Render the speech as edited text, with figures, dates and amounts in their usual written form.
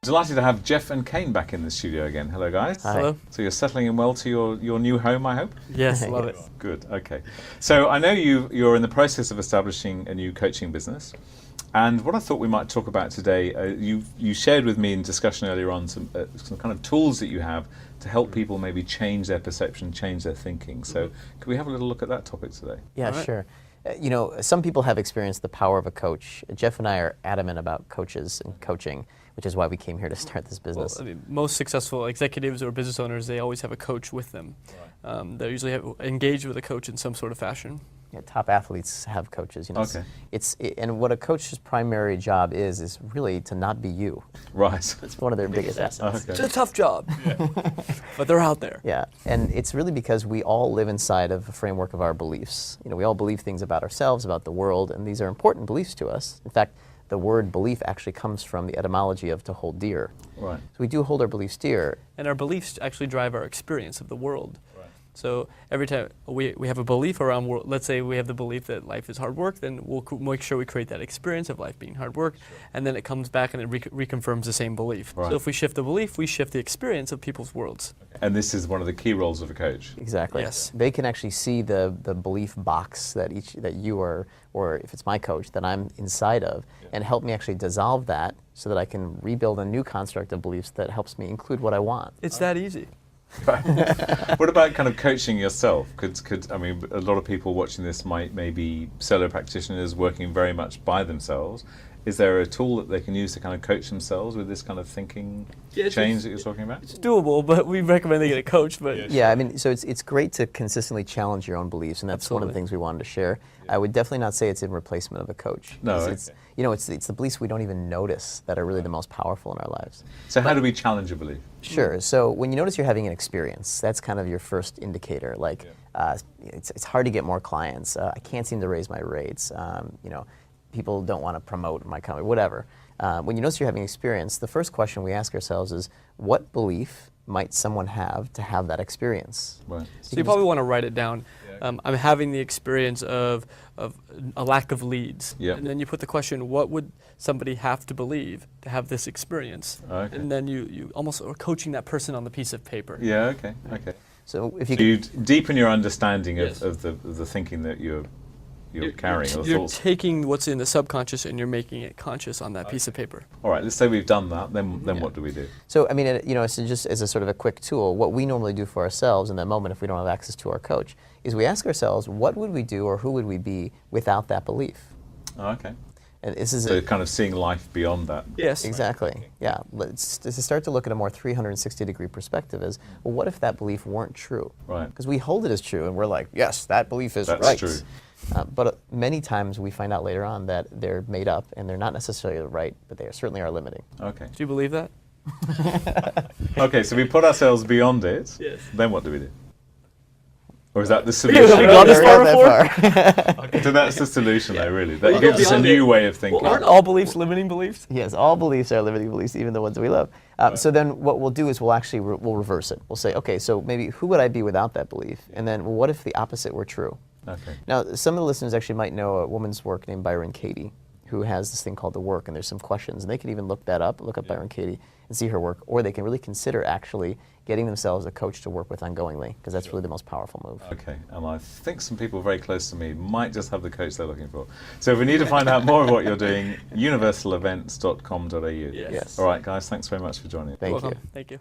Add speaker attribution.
Speaker 1: Delighted to have Jeff and Kane back in the studio again. Hello, guys.
Speaker 2: Hi. Hello.
Speaker 1: So you're settling in well to your new home, I hope?
Speaker 2: Yes, love it.
Speaker 1: Good, okay. So I know you're in the process of establishing a new coaching business. And what I thought we might talk about today, you shared with me in discussion earlier on some kind of tools that you have to help people maybe change their perception, change their thinking. So could we have a little look at that topic today?
Speaker 3: Yeah, sure. You know, some people have experienced the power of a coach. Jeff and I are adamant about coaches and coaching, which is why we came here to start this business.
Speaker 2: Well, I mean, most successful executives or business owners, they always have a coach with them. Right. They usually engage with a coach in some sort of fashion.
Speaker 3: Yeah, top athletes have coaches. You know,
Speaker 1: okay.
Speaker 3: And what a coach's primary job is really to not be you.
Speaker 1: Right.
Speaker 3: It's one of their biggest assets.
Speaker 2: Okay. It's a tough job, but they're out there.
Speaker 3: Yeah, and it's really because we all live inside of a framework of our beliefs. You know, we all believe things about ourselves, about the world, and these are important beliefs to us. In fact, the word belief actually comes from the etymology of to hold dear.
Speaker 1: Right.
Speaker 3: So we do hold our beliefs dear.
Speaker 2: And our beliefs actually drive our experience of the world. So every time we have a belief around, let's say we have the belief that life is hard work, then we'll make sure we create that experience of life being hard work, and then it comes back and it reconfirms the same belief.
Speaker 1: Right.
Speaker 2: So if we shift the belief, we shift the experience of people's worlds.
Speaker 1: And this is one of the key roles of a coach.
Speaker 3: Exactly.
Speaker 2: Yes.
Speaker 3: They can actually see the belief box that you are, or if it's my coach, that I'm inside of, and help me actually dissolve that so that I can rebuild a new construct of beliefs that helps me include what I want.
Speaker 2: It's that easy.
Speaker 1: What about kind of coaching yourself? I mean, a lot of people watching this may be solo practitioners working very much by themselves. Is there a tool that they can use to kind of coach themselves with this kind of thinking change that you're talking about?
Speaker 2: It's doable, but we recommend they get a coach. But
Speaker 3: yeah, I mean, so it's great to consistently challenge your own beliefs, and that's one of the things we wanted to share. I would definitely not say it's in replacement of a coach.
Speaker 1: No,
Speaker 3: it's you know, it's the beliefs we don't even notice that are really the most powerful in our lives.
Speaker 1: So how do we challenge a belief?
Speaker 3: Sure. So when you notice you're having an experience, that's kind of your first indicator. Like, it's hard to get more clients. I can't seem to raise my rates. You know, people don't want to promote my company, whatever. When you notice you're having an experience, the first question we ask ourselves is, what belief might someone have to have that experience?
Speaker 1: Right.
Speaker 2: So you probably want to write it down. I'm having the experience of a lack of leads.
Speaker 1: Yep.
Speaker 2: And then you put the question, what would somebody have to believe to have this experience?
Speaker 1: Okay.
Speaker 2: And then you almost are coaching that person on the piece of paper.
Speaker 1: Yeah, okay.
Speaker 3: So if
Speaker 1: you deepen your understanding of the thinking that you're carrying, or the
Speaker 2: you're
Speaker 1: thoughts.
Speaker 2: taking what's in the subconscious and you're making it conscious on that piece of paper.
Speaker 1: All right, let's say we've done that, then what do we do?
Speaker 3: So, I mean, you know, it's just as a sort of a quick tool, what we normally do for ourselves in that moment if we don't have access to our coach is we ask ourselves, what would we do or who would we be without that belief?
Speaker 1: Oh, okay.
Speaker 3: And this is
Speaker 1: so kind of seeing life beyond that.
Speaker 2: Yes.
Speaker 3: Exactly. Yeah. Let's to start to look at a more 360-degree perspective is, well, what if that belief weren't true?
Speaker 1: Right.
Speaker 3: Because we hold it as true and we're like, yes, that belief is
Speaker 1: That's
Speaker 3: right.
Speaker 1: true.
Speaker 3: But many times we find out later on that they're made up and they're not necessarily right, but they certainly are limiting.
Speaker 1: Okay.
Speaker 2: Do you believe that?
Speaker 1: Okay, so we put ourselves beyond it.
Speaker 2: Yes.
Speaker 1: Then what do we do? Or is that the solution?
Speaker 2: Have we gone this far before?
Speaker 1: Okay. So that's the solution, though, really. That gives us a new way of thinking.
Speaker 2: Well, aren't all beliefs limiting beliefs?
Speaker 3: Yes, all beliefs are limiting beliefs, even the ones we love. So then what we'll do is we'll reverse it. We'll say, okay, so maybe who would I be without that belief? And then what if the opposite were true?
Speaker 1: Okay.
Speaker 3: Now, some of the listeners actually might know a woman's work named Byron Katie, who has this thing called The Work, and there's some questions, and they can even look up Byron Katie and see her work, or they can really consider actually getting themselves a coach to work with ongoingly, because that's really the most powerful move.
Speaker 1: Okay, and I think some people very close to me might just have the coach they're looking for. So if we need to find out more of what you're doing, universalevents.com.au.
Speaker 2: Yes.
Speaker 1: All right, guys, thanks very much for joining.
Speaker 3: Thank you.
Speaker 2: Thank you.